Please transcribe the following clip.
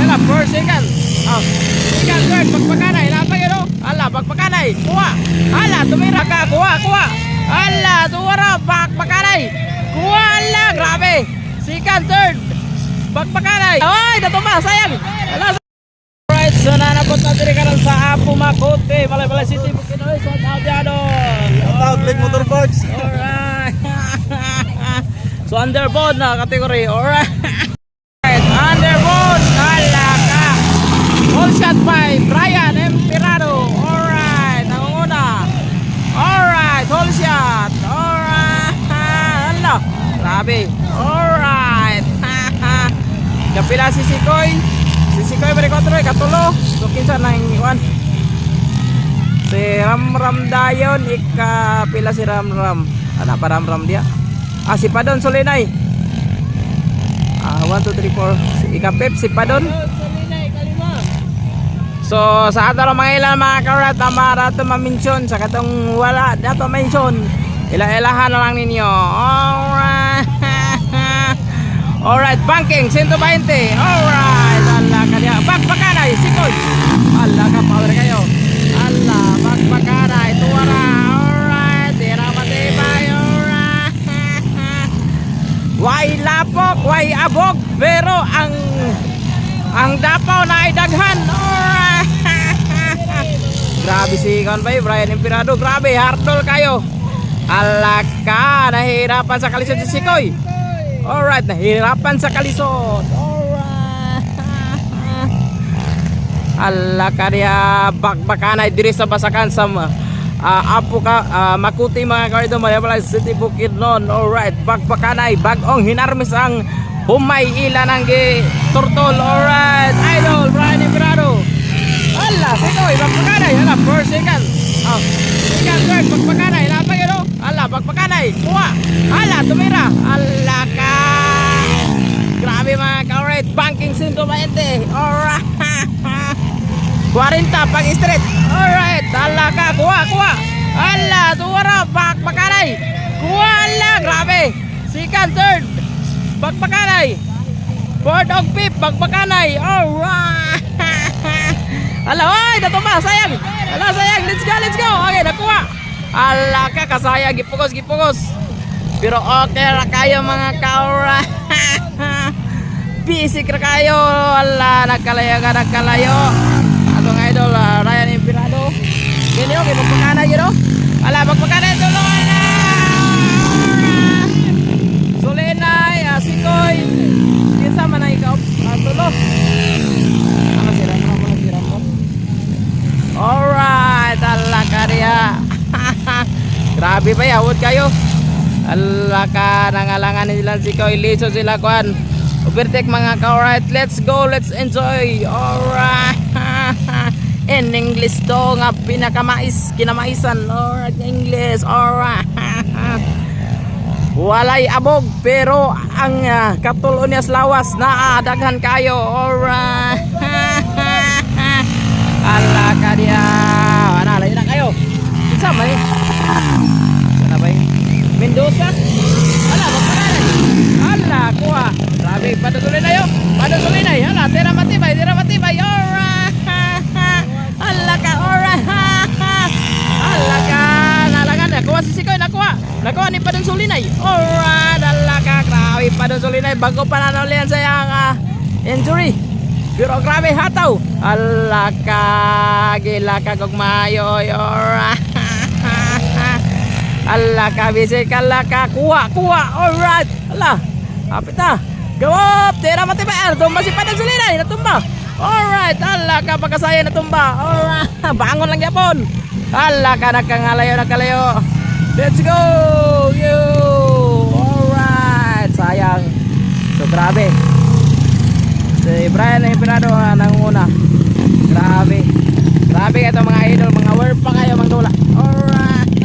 Hala, first, second. Oh, second, third, pagpakanay. Lapag yun, oh. Hala, pagpakanay. Kuha. Hala, tumira ka. Kuha, kuha. Hala, tumira. Pagpakanay. Kuha, hala. Grabe. Second, third. Pagpakanay. Ay, natumba. Sayang. Hala, alright, so nanapot na diri karon sa Apo Makote, Balay City, Bukidnon. Shout out Yadon. Shout out Lake Motorboards. Alright. So underboard na kategory. Alright. Underboard. Alaka. All shot by Brian Emperado. Alright. Nangunguna. Alright. All shot. Alright. Hala. Grabe. Alright. Kapila si Sikoy. Si Sikoy balik kontrol. Katulo. So kinsa na yung iwan. Si Ramram dayon. Ikapila si Ramram. Ano pa Ramram dia? Si Padon Solinay. 1, 2, 3, 4. Ikapip si Padon. So sa ato mga ilan mga karat na marato ma-mention sa katong wala dato mention. Ila-ilahan na lang ninyo. Alright. Alright, banking 120. Alright. Ala ka dia. Bakbakanay Sikoy. Ala ka power kayo. Ala bakbakanay tuwara. Alright. Tira matibay. Way lapok, way abog, pero ang dapaw na ay daghan. Grabe si Brian Emperado, grabe hardol kayo. Alaka, nahihirapan sa kalisod si Sikoy. Alright, nahihirapan sa kalisod. Alright. Alaka dia bakbakanay diri sa basakan sa Apo Makuti mga karito, Balay City, Bukidnon. Alright, bakbakanay bagong hinarmis ang humay ilan ang turtol. Alright, idol Brian Emperado. Hala, Sikoy, bakbakanay. Hala, first, second. Oh, second, third, bakbakanay. Lapag yun, oh. Hala, bakbakanay. Kuha. Hala, tumira. Hala ka. Grabe mga ka-alright, banking 120. Alright. 40 pag straight. Alright, hala ka, kuha, kuha. Hala, tuwara, bakbakanay. Kuha, hala, grabe. Second, third, bakbakanay. Fourth og fifth, bakbakanay. Alright. Hala, oy, natumba, sayang. Hala, sayang, let's go, let's go. Okay, nakuha. Hala ka, kasayang, gipugos, gipugos. Pero okay ra kayo mga kaura. Bisik ra kayo. Hala, nagkalayo ka, nagkalayo. Atong idol Ryan Emperado. Gini okay, magpakanay yun o. Ala, magpakanay ito no. Solinay, Sikoy. Kinsa man na ikaw. Tulo. Siram mo, mga siram mo. Alright, ala ka riya. Grabe pa yawod kayo. Ala ka, nangalangan nila Sikoy. Liso sila kuhan. Overtake mga ka-alright, let's go, let's enjoy. Alright. In English to nga pinakamais, kinamaisan. Alright, English. Alright. Walay abog pero ang katulo niya lawas na daghan kayo. Alright. Ala ka dia. Ana lain na kayo. Kinsa man eh? Sana ba Mendoza? Ala, magpanay. Ala, kuha. Grabe, padutuloy na yun. Padutuloy na yun. Tira matibay, tira matibay. Alright. Ala ka, alright. Ala ka. Nalangan. Nakuha si Sikoy, nakuha. Nakuha ni Padon Solinay. Alright. Ala ka. Grabe, Padon Solinay. Bago pa nanaulian sa yung injury. Pero grabe, hataw. Ala ka. Gila ka kung mayo. Alright. Ala ka, bisik. Ala ka. Kuha, kuha. Alright. Ala. Apit na. Gawap, tira matibay. Natumba si Padon Solinay. Natumba. Alright, ala ka pagkasaya natumba. Alright, bangon lang yapon. Ala ka, nakangalayo, nakalayo. Let's go. Yo. Alright, sayang. So grabe. Si Brian Emperado nanguna. Grabe. Grabe ito mga idol, mga word pa kayo magdula. Alright.